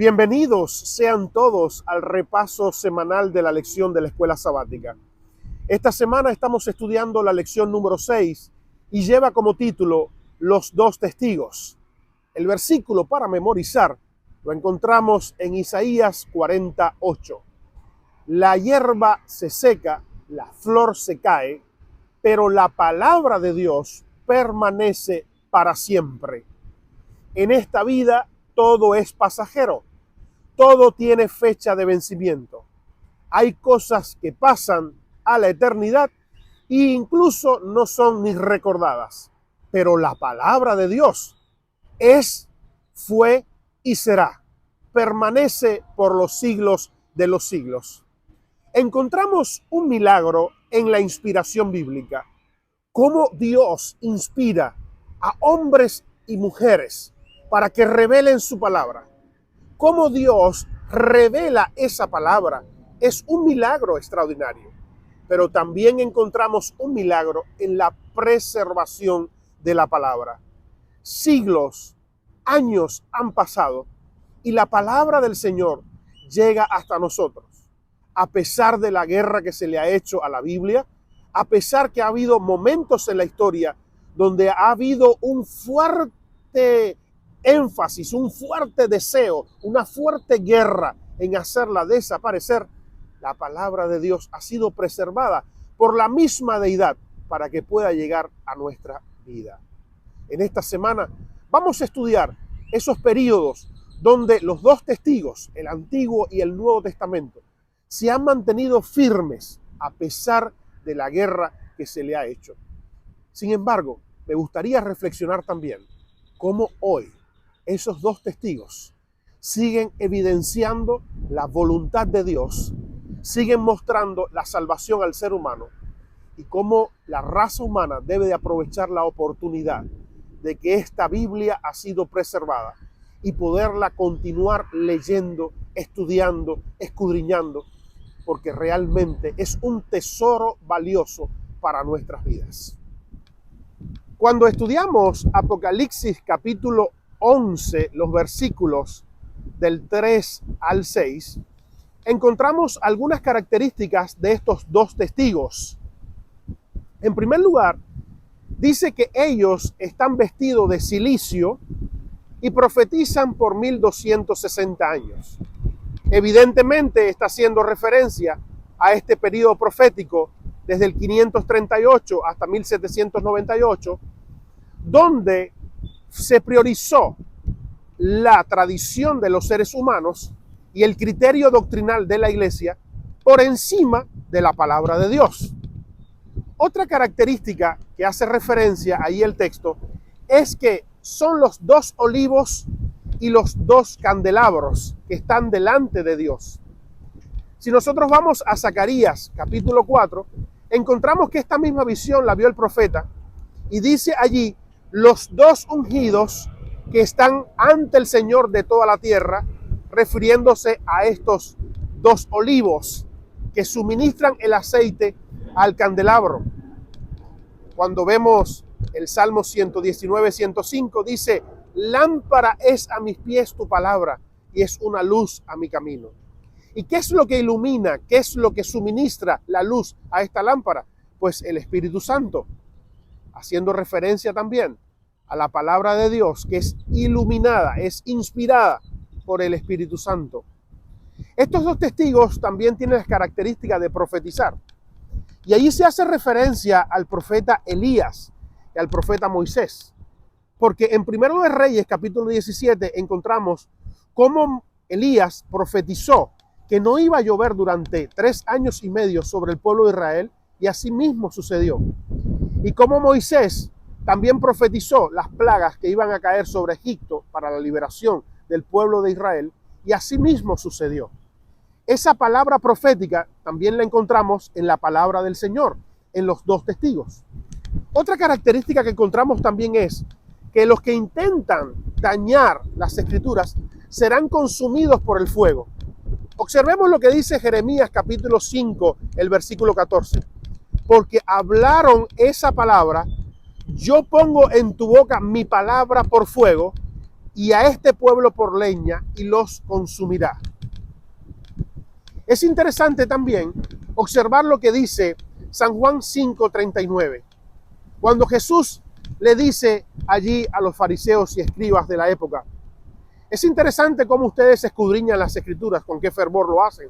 Bienvenidos sean todos al repaso semanal de la lección de la escuela sabática. Esta semana estamos estudiando la lección número 6 y lleva como título Los dos testigos. El versículo para memorizar lo encontramos en Isaías 48. La hierba se seca, la flor se cae, pero la palabra de Dios permanece para siempre. En esta vida todo es pasajero, todo tiene fecha de vencimiento. Hay cosas que pasan a la eternidad e incluso no son ni recordadas, pero la palabra de Dios es, fue y será. Permanece por los siglos de los siglos. Encontramos un milagro en la inspiración bíblica. Cómo Dios inspira a hombres y mujeres para que revelen su palabra. Cómo Dios revela esa palabra es un milagro extraordinario. Pero también encontramos un milagro en la preservación de la palabra. Siglos, años han pasado y la palabra del Señor llega hasta nosotros. A pesar de la guerra que se le ha hecho a la Biblia, a pesar que ha habido momentos en la historia donde ha habido un fuerte énfasis, un fuerte deseo, una fuerte guerra en hacerla desaparecer, la palabra de Dios ha sido preservada por la misma deidad para que pueda llegar a nuestra vida. En esta semana vamos a estudiar esos periodos donde los dos testigos, el Antiguo y el Nuevo Testamento, se han mantenido firmes a pesar de la guerra que se le ha hecho. Sin embargo, me gustaría reflexionar también cómo hoy esos dos testigos siguen evidenciando la voluntad de Dios, siguen mostrando la salvación al ser humano y cómo la raza humana debe de aprovechar la oportunidad de que esta Biblia ha sido preservada y poderla continuar leyendo, estudiando, escudriñando, porque realmente es un tesoro valioso para nuestras vidas. Cuando estudiamos Apocalipsis capítulo 11, los versículos del 3 al 6, encontramos algunas características de estos dos testigos. En primer lugar, dice que ellos están vestidos de cilicio y profetizan por 1260 años. Evidentemente está haciendo referencia a este periodo profético desde el 538 hasta 1798, donde se priorizó la tradición de los seres humanos y el criterio doctrinal de la iglesia por encima de la palabra de Dios. Otra característica que hace referencia ahí el texto es que son los dos olivos y los dos candelabros que están delante de Dios. Si nosotros vamos a Zacarías capítulo 4, encontramos que esta misma visión la vio el profeta y dice allí los dos ungidos que están ante el Señor de toda la tierra, refiriéndose a estos dos olivos que suministran el aceite al candelabro. Cuando vemos el Salmo 119, 105, dice, lámpara es a mis pies tu palabra y es una luz a mi camino. ¿Y qué es lo que ilumina? ¿Qué es lo que suministra la luz a esta lámpara? Pues el Espíritu Santo, haciendo referencia también a la palabra de Dios, que es iluminada, es inspirada por el Espíritu Santo. Estos dos testigos también tienen las características de profetizar. Y allí se hace referencia al profeta Elías y al profeta Moisés. Porque en Primero de Reyes, capítulo 17, encontramos cómo Elías profetizó que no iba a llover durante 3 años y medio sobre el pueblo de Israel, y así mismo sucedió. Y cómo Moisés también profetizó las plagas que iban a caer sobre Egipto para la liberación del pueblo de Israel, y así mismo sucedió. Esa palabra profética también la encontramos en la palabra del Señor, en los dos testigos. Otra característica que encontramos también es que los que intentan dañar las escrituras serán consumidos por el fuego. Observemos lo que dice Jeremías capítulo 5, el versículo 14. Porque hablaron esa palabra, yo pongo en tu boca mi palabra por fuego, y a este pueblo por leña y los consumirá. Es interesante también observar lo que dice San Juan 5:39, cuando Jesús le dice allí a los fariseos y escribas de la época. Es interesante cómo ustedes escudriñan las escrituras, con qué fervor lo hacen.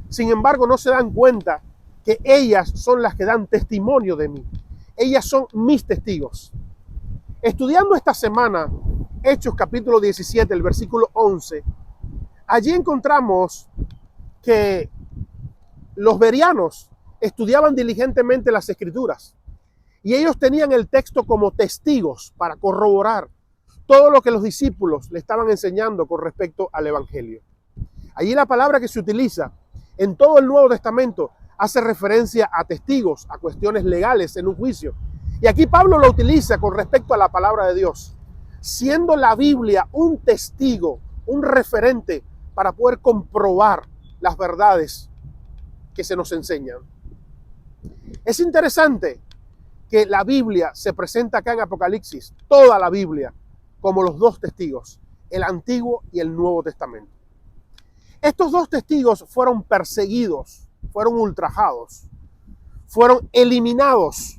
Sin embargo, no se dan cuenta que ellas son las que dan testimonio de mí. Ellas son mis testigos. Estudiando esta semana Hechos capítulo 17, el versículo 11, allí encontramos que los bereanos estudiaban diligentemente las escrituras y ellos tenían el texto como testigos para corroborar todo lo que los discípulos le estaban enseñando con respecto al evangelio. Allí la palabra que se utiliza en todo el Nuevo Testamento hace referencia a testigos, a cuestiones legales en un juicio. Y aquí Pablo lo utiliza con respecto a la palabra de Dios, siendo la Biblia un testigo, un referente para poder comprobar las verdades que se nos enseñan. Es interesante que la Biblia se presenta acá en Apocalipsis, toda la Biblia, como los dos testigos, el Antiguo y el Nuevo Testamento. Estos dos testigos fueron perseguidos, fueron ultrajados, fueron eliminados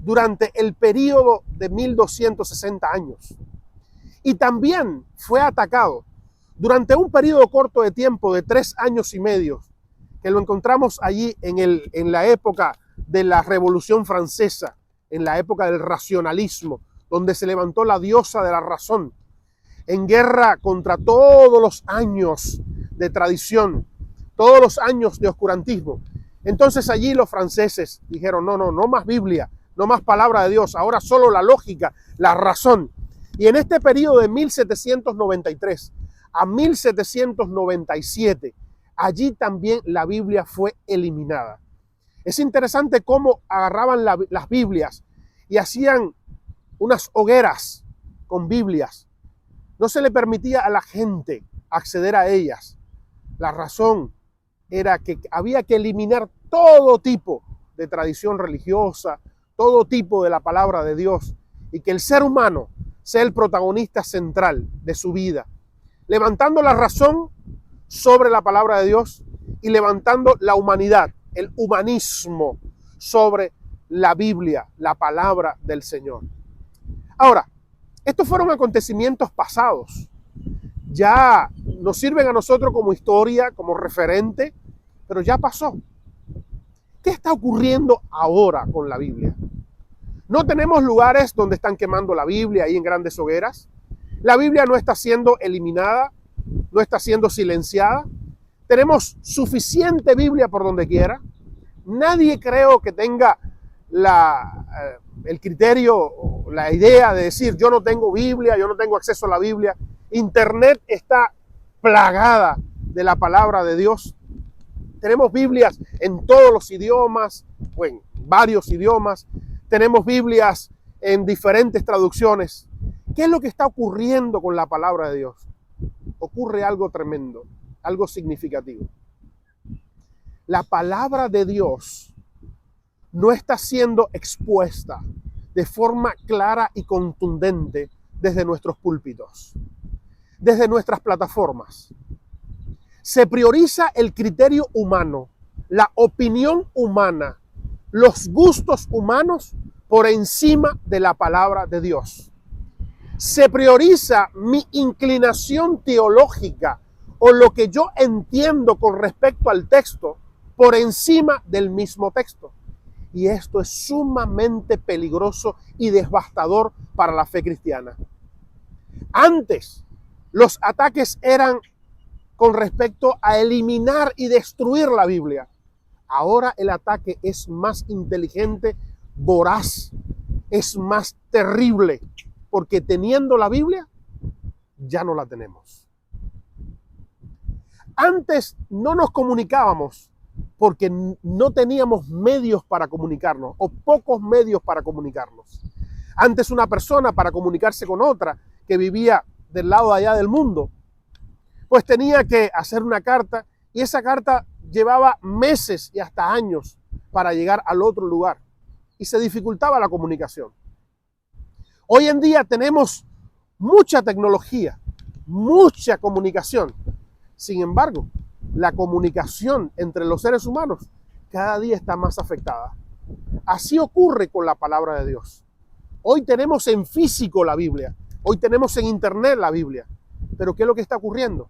durante el periodo de 1260 años. Y también fue atacado durante un periodo corto de tiempo de 3 años y medio, que lo encontramos allí en la época de la Revolución Francesa, en la época del racionalismo, donde se levantó la diosa de la razón, en guerra contra todos los años de tradición, todos los años de oscurantismo. Entonces allí los franceses dijeron, no más Biblia, no más palabra de Dios, ahora solo la lógica, la razón. Y en este periodo de 1793 a 1797, allí también la Biblia fue eliminada. Es interesante cómo agarraban las Biblias y hacían unas hogueras con Biblias. No se le permitía a la gente acceder a ellas. La razón era que había que eliminar todo tipo de tradición religiosa, todo tipo de la palabra de Dios, y que el ser humano sea el protagonista central de su vida, levantando la razón sobre la palabra de Dios y levantando la humanidad, el humanismo sobre la Biblia, la palabra del Señor. Ahora, estos fueron acontecimientos pasados. Ya nos sirven a nosotros como historia, como referente, pero ya pasó. ¿Qué está ocurriendo ahora con la Biblia? No tenemos lugares donde están quemando la Biblia ahí en grandes hogueras. La Biblia no está siendo eliminada, no está siendo silenciada. Tenemos suficiente Biblia por donde quiera. Nadie creo que tenga el criterio, la idea de decir yo no tengo Biblia, yo no tengo acceso a la Biblia. Internet está plagada de la palabra de Dios. Tenemos Biblias en todos los idiomas, o en varios idiomas. Tenemos Biblias en diferentes traducciones. ¿Qué es lo que está ocurriendo con la palabra de Dios? Ocurre algo tremendo, algo significativo. La palabra de Dios no está siendo expuesta de forma clara y contundente desde nuestros púlpitos, desde nuestras plataformas. Se prioriza el criterio humano, la opinión humana, los gustos humanos por encima de la palabra de Dios. Se prioriza mi inclinación teológica o lo que yo entiendo con respecto al texto por encima del mismo texto. Y esto es sumamente peligroso y devastador para la fe cristiana. Antes, los ataques eran con respecto a eliminar y destruir la Biblia. Ahora el ataque es más inteligente, voraz, es más terrible, porque teniendo la Biblia, ya no la tenemos. Antes no nos comunicábamos porque no teníamos medios para comunicarnos, o pocos medios para comunicarnos. Antes una persona para comunicarse con otra que vivía del lado de allá del mundo, pues tenía que hacer una carta, y esa carta llevaba meses y hasta años para llegar al otro lugar, y se dificultaba la comunicación. Hoy en día tenemos mucha tecnología, mucha comunicación. Sin embargo, la comunicación entre los seres humanos cada día está más afectada. Así ocurre con la palabra de Dios. Hoy tenemos en físico la Biblia, hoy tenemos en internet la Biblia, pero ¿qué es lo que está ocurriendo?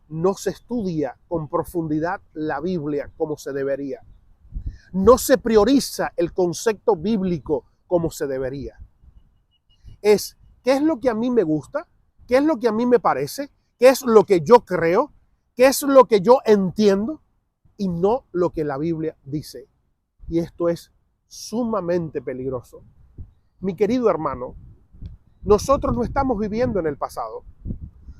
No se estudia con profundidad la Biblia como se debería. No se prioriza el concepto bíblico como se debería. ¿Qué es lo que a mí me gusta? ¿Qué es lo que a mí me parece? ¿Qué es lo que yo creo? ¿Qué es lo que yo entiendo? Y no lo que la Biblia dice. Y esto es sumamente peligroso. Mi querido hermano, nosotros no estamos viviendo en el pasado.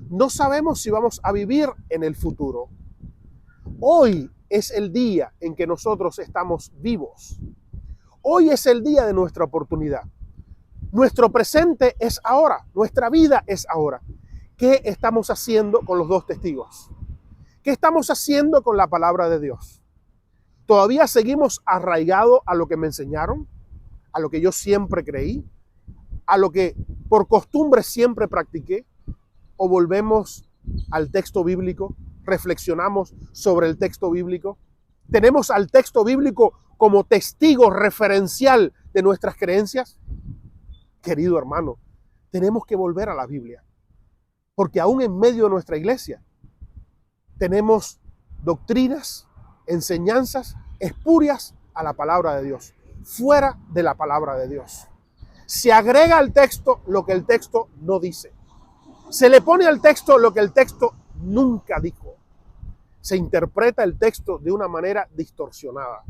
No sabemos si vamos a vivir en el futuro. Hoy es el día en que nosotros estamos vivos. Hoy es el día de nuestra oportunidad. Nuestro presente es ahora, nuestra vida es ahora. ¿Qué estamos haciendo con los dos testigos? ¿Qué estamos haciendo con la palabra de Dios? ¿Todavía seguimos arraigados a lo que me enseñaron? ¿A lo que yo siempre creí? ¿A lo que por costumbre siempre practiqué? ¿O volvemos al texto bíblico? ¿Reflexionamos sobre el texto bíblico? ¿Tenemos al texto bíblico como testigo referencial de nuestras creencias? Querido hermano, tenemos que volver a la Biblia, porque aún en medio de nuestra iglesia tenemos doctrinas, enseñanzas espurias a la palabra de Dios, fuera de la palabra de Dios. Se agrega al texto lo que el texto no dice. Se le pone al texto lo que el texto nunca dijo. Se interpreta el texto de una manera distorsionada.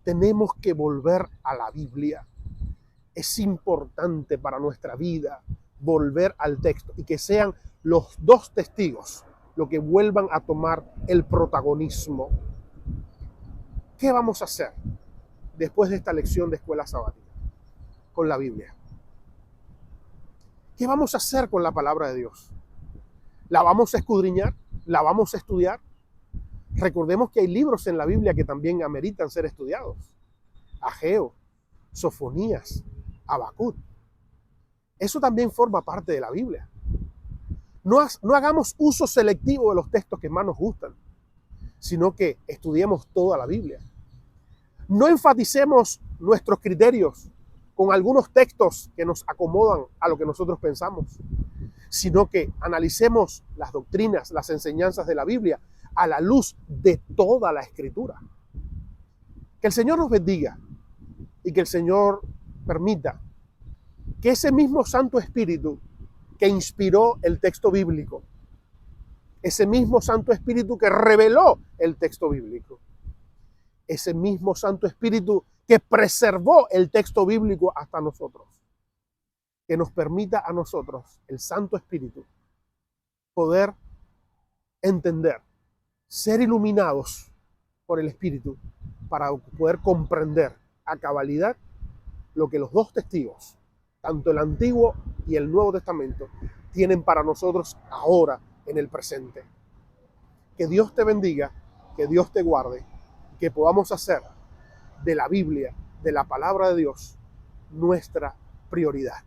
Tenemos que volver a la Biblia. Es importante para nuestra vida volver al texto y que sean los dos testigos los que vuelvan a tomar el protagonismo. ¿Qué vamos a hacer después de esta lección de escuela sabática con la Biblia? ¿Qué vamos a hacer con la palabra de Dios? ¿La vamos a escudriñar? ¿La vamos a estudiar? Recordemos que hay libros en la Biblia que también ameritan ser estudiados. Ageo, Sofonías, Habacuc. Eso también forma parte de la Biblia. No hagamos uso selectivo de los textos que más nos gustan, sino que estudiemos toda la Biblia. No enfaticemos nuestros criterios con algunos textos que nos acomodan a lo que nosotros pensamos, sino que analicemos las doctrinas, las enseñanzas de la Biblia a la luz de toda la Escritura. Que el Señor nos bendiga y que el Señor permita que ese mismo Santo Espíritu que inspiró el texto bíblico, ese mismo Santo Espíritu que reveló el texto bíblico, ese mismo Santo Espíritu que preservó el texto bíblico hasta nosotros, que nos permita a nosotros, el Santo Espíritu, poder entender, ser iluminados por el Espíritu para poder comprender a cabalidad lo que los dos testigos, tanto el Antiguo y el Nuevo Testamento, tienen para nosotros ahora en el presente. Que Dios te bendiga, que Dios te guarde, que podamos hacer de la Biblia, de la palabra de Dios, nuestra prioridad.